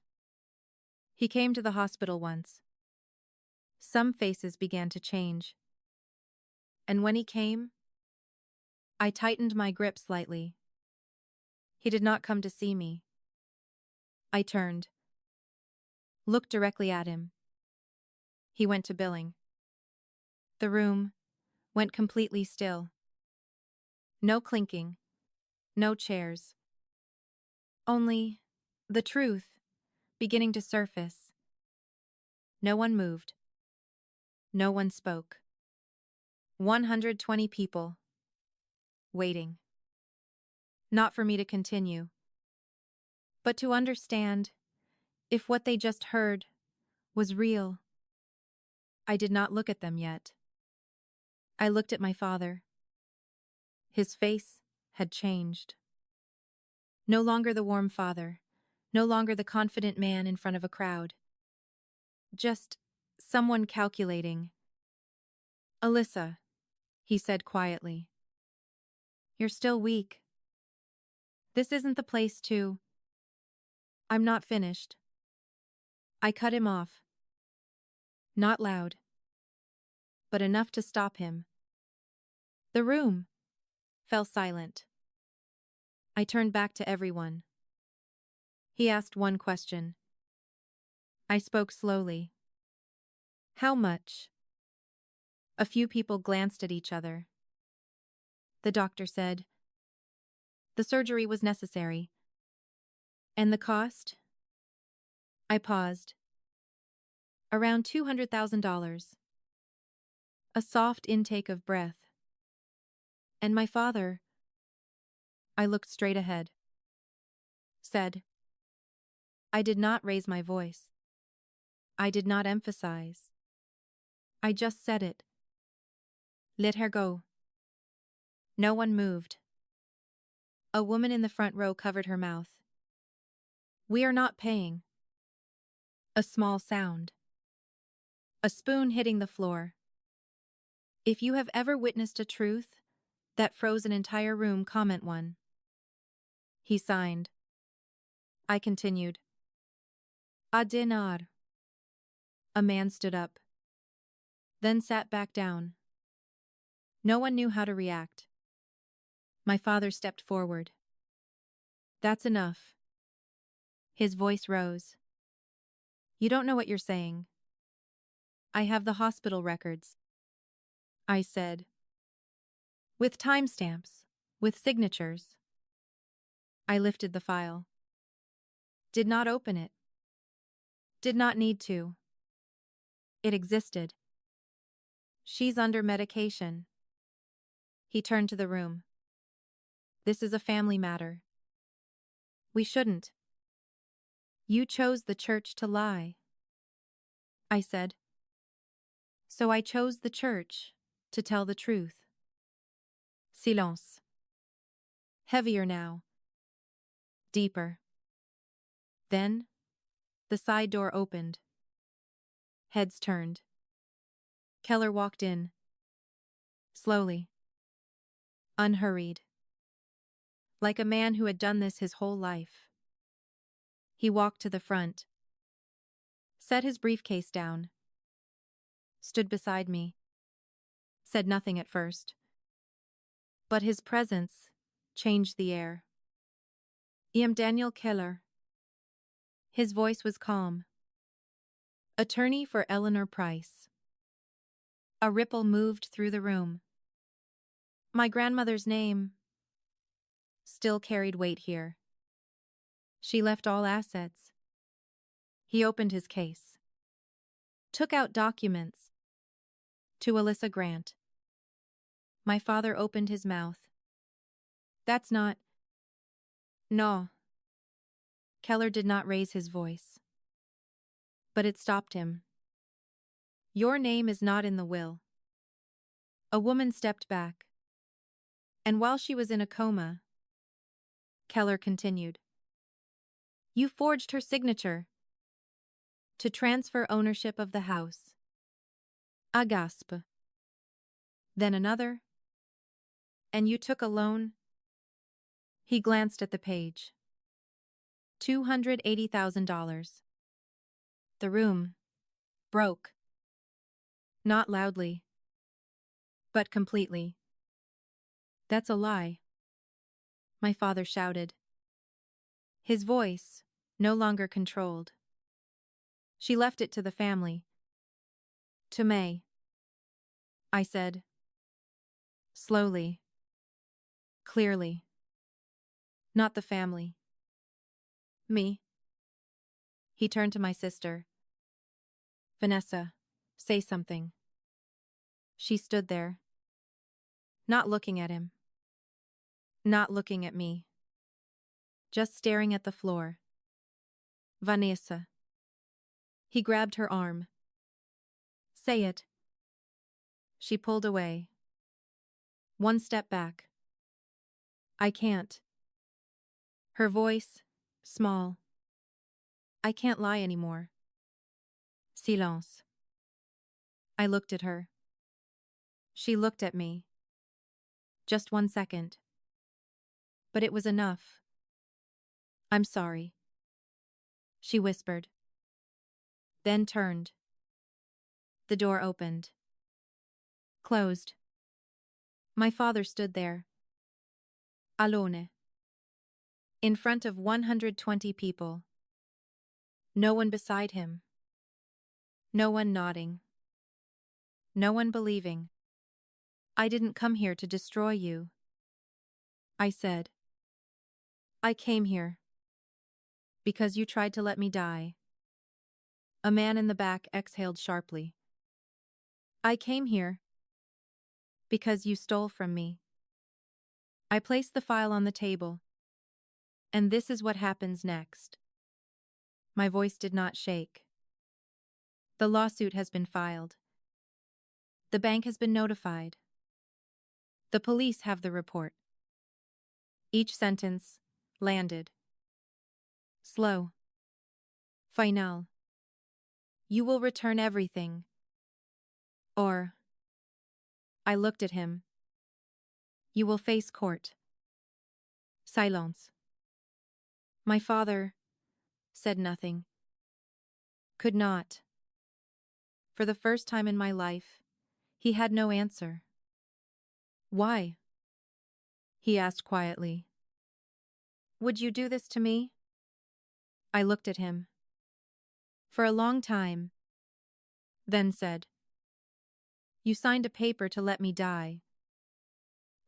He came to the hospital once. Some faces began to change. And when he came, I tightened my grip slightly. He did not come to see me. I turned. Looked directly at him. He went to billing. The room went completely still. No clinking. No chairs. Only the truth beginning to surface. No one moved. No one spoke. 120 people. Waiting. Not for me to continue, but to understand if what they just heard was real. I did not look at them yet. I looked at my father. His face had changed. No longer the warm father, no longer the confident man in front of a crowd. Just someone calculating. Alyssa, he said quietly. You're still weak. This isn't the place to. I'm not finished. I cut him off. Not loud, but enough to stop him. The room fell silent. I turned back to everyone. He asked one question. I spoke slowly. How much? A few people glanced at each other. The doctor said, the surgery was necessary. And the cost? I paused. Around $200,000. A soft intake of breath. And my father, I looked straight ahead, said, I did not raise my voice. I did not emphasize. I just said it. Let her go. No one moved. A woman in the front row covered her mouth. We are not paying. A small sound. A spoon hitting the floor. If you have ever witnessed a truth that froze an entire room, comment one. He signed. I continued. A DNR. A man stood up. Then sat back down. No one knew how to react. My father stepped forward. That's enough. His voice rose. You don't know what you're saying. I have the hospital records. I said. With timestamps, with signatures. I lifted the file. Did not open it. Did not need to. It existed. She's under medication. He turned to the room. This is a family matter. We shouldn't. You chose the church to lie. I said. So I chose the church to tell the truth. Silence. Heavier now. Deeper. Then, the side door opened. Heads turned. Keller walked in. Slowly. Unhurried. Like a man who had done this his whole life. He walked to the front. Set his briefcase down. Stood beside me. Said nothing at first. but his presence changed the air. I am Daniel Keller. His voice was calm. Attorney for Eleanor Price. A ripple moved through the room. My grandmother's name still carried weight here. She left all assets. He opened his case. Took out documents. To Alyssa Grant. My father opened his mouth. That's not... No. Keller did not raise his voice. But it stopped him. Your name is not in the will. A woman stepped back. And while she was in a coma, Keller continued. You forged her signature to transfer ownership of the house. A gasp. Then another. And you took a loan? He glanced at the page. $280,000. The room broke. Not loudly, but completely. That's a lie, my father shouted. His voice no longer controlled. She left it to the family. To May, I said. Slowly. Clearly. Not the family. Me. He turned to my sister. Vanessa, say something. She stood there. Not looking at him. Not looking at me. Just staring at the floor. Vanessa. He grabbed her arm. Say it. She pulled away. One step back. I can't. Her voice, small. I can't lie anymore. Silence. I looked at her. She looked at me. Just 1 second. But it was enough. I'm sorry. She whispered. Then turned. The door opened. Closed. My father stood there. Alone. In front of 120 people. No one beside him. No one nodding. No one believing. I didn't come here to destroy you. I said. I came here. Because you tried to let me die. A man in the back exhaled sharply. I came here. Because you stole from me. I placed the file on the table. And this is what happens next. My voice did not shake. The lawsuit has been filed. The bank has been notified. The police have the report. Each sentence landed. Slow. Final. You will return everything. Or. I looked at him. You will face court. Silence. My father said nothing. Could not. For the first time in my life, he had no answer. Why? He asked quietly. Would you do this to me? I looked at him. For a long time. Then said. You signed a paper to let me die.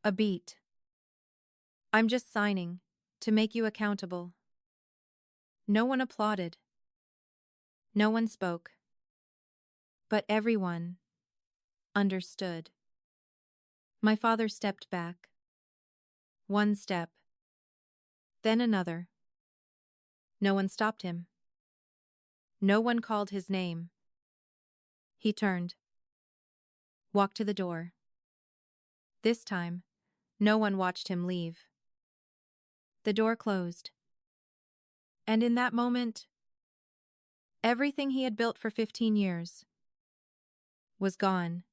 A beat. I'm just signing, to make you accountable. No one applauded. No one spoke. But everyone understood. My father stepped back. 1 step. Then another. No one stopped him. No one called his name. He turned. Walked to the door. This time, no one watched him leave. The door closed. And in that moment, everything he had built for 15 years was gone.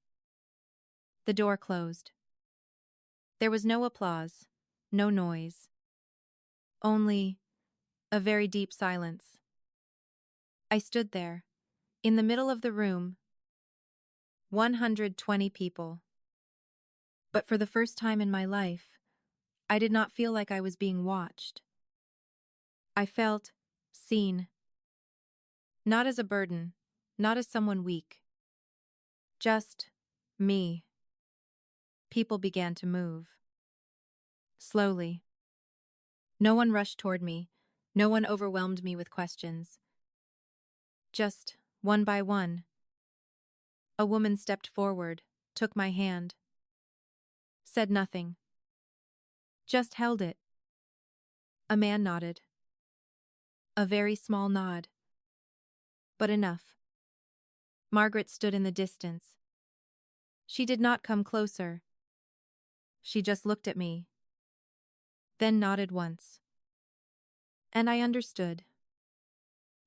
The door closed. There was no applause, no noise. Only a very deep silence. I stood there, in the middle of the room. 120 people. But for the first time in my life, I did not feel like I was being watched. I felt seen. Not as a burden, not as someone weak. Just me. People began to move. Slowly. No one rushed toward me. No one overwhelmed me with questions. Just one by one. A woman stepped forward, took my hand. Said nothing. Just held it. A man nodded. A very small nod. But enough. Margaret stood in the distance. She did not come closer. She just looked at me. Then nodded once. And I understood.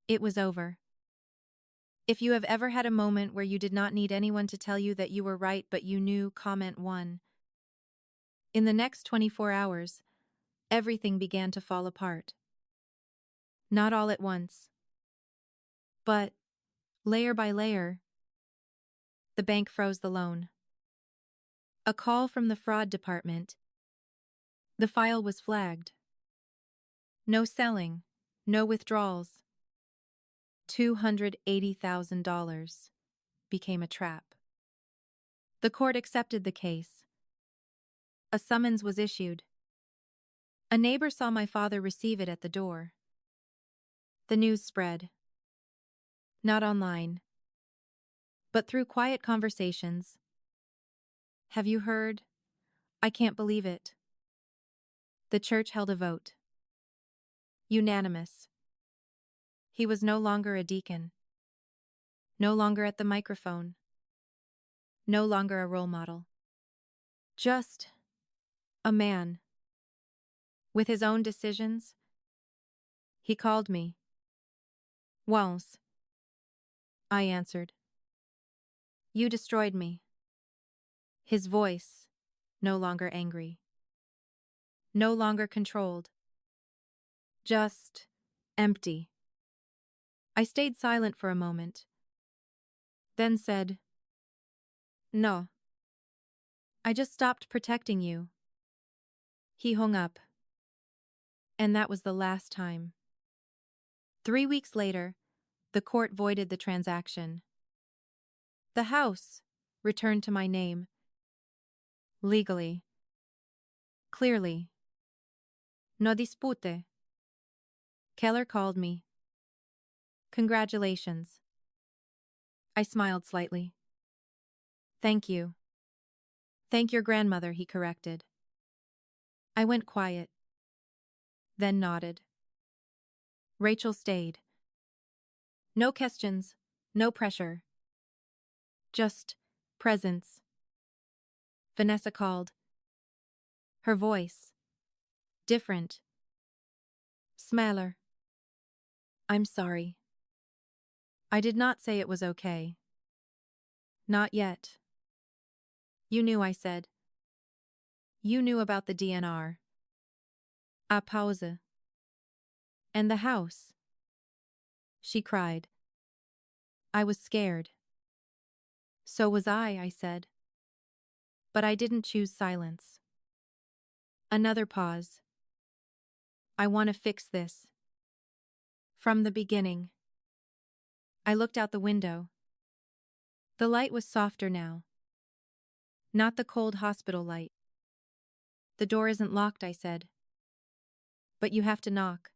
It was over. If you have ever had a moment where you did not need anyone to tell you that you were right but you knew, comment 1. In the next 24 hours, everything began to fall apart. Not all at once. But, layer by layer, the bank froze the loan. A call from the fraud department. The file was flagged. No selling, no withdrawals. $280,000 became a trap. The court accepted the case. A summons was issued. A neighbor saw my father receive it at the door. The news spread. Not online, but through quiet conversations. Have you heard? I can't believe it. The church held a vote. Unanimous. He was no longer a deacon. No longer at the microphone. No longer a role model. Just a man. With his own decisions. He called me. Once. I answered. You destroyed me. His voice, no longer angry. No longer controlled. Just empty. I stayed silent for a moment. Then said, No. I just stopped protecting you. He hung up. And that was the last time. 3 weeks later, the court voided the transaction. The house returned to my name. Legally. Clearly. No dispute. Keller called me. Congratulations. I smiled slightly. Thank you. Thank your grandmother, he corrected. I went quiet. Then nodded. Rachel stayed. No questions, no pressure. Just presence. Vanessa called. Her voice. Different. Smaller. I'm sorry. I did not say it was okay. Not yet. You knew, I said. You knew about the DNR. A pause. And the house. She cried. I was scared. So was I said. But I didn't choose silence. Another pause. I want to fix this. From the beginning. I looked out the window. The light was softer now. Not the cold hospital light. The door isn't locked, I said. But you have to knock.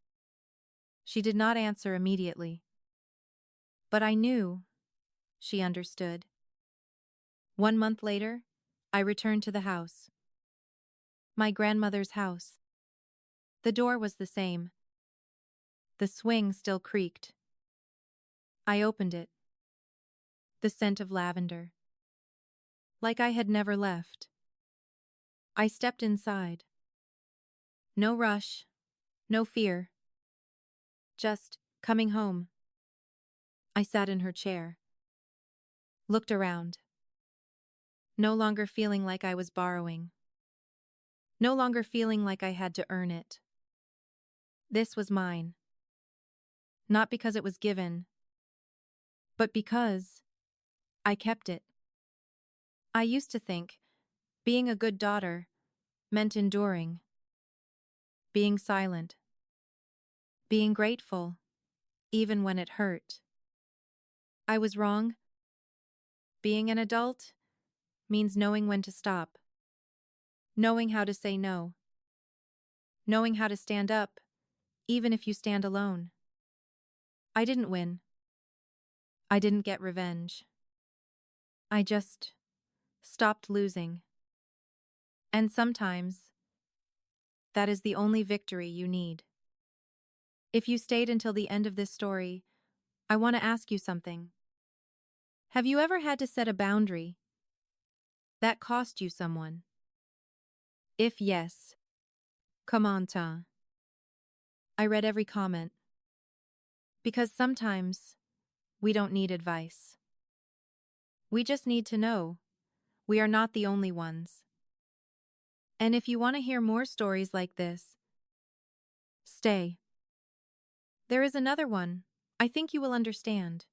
She did not answer immediately. But I knew. She understood. 1 month later, I returned to the house. My grandmother's house. The door was the same. The swing still creaked. I opened it. The scent of lavender. Like I had never left. I stepped inside. No rush, no fear. Just coming home. I sat in her chair. Looked around. No longer feeling like I was borrowing. No longer feeling like I had to earn it. This was mine. Not because it was given, but because I kept it. I used to think, Being a good daughter meant enduring, being silent, being grateful, even when it hurt. I was wrong. Being an adult means knowing when to stop, knowing how to say no, knowing how to stand up, even if you stand alone. I didn't win. I didn't get revenge. I just stopped losing. And sometimes, that is the only victory you need. If you stayed until the end of this story, I want to ask you something. Have you ever had to set a boundary that cost you someone? If yes, come on, ta. I read every comment. Because sometimes, we don't need advice. We just need to know we are not the only ones. And if you want to hear more stories like this, stay. There is another one. I think you will understand.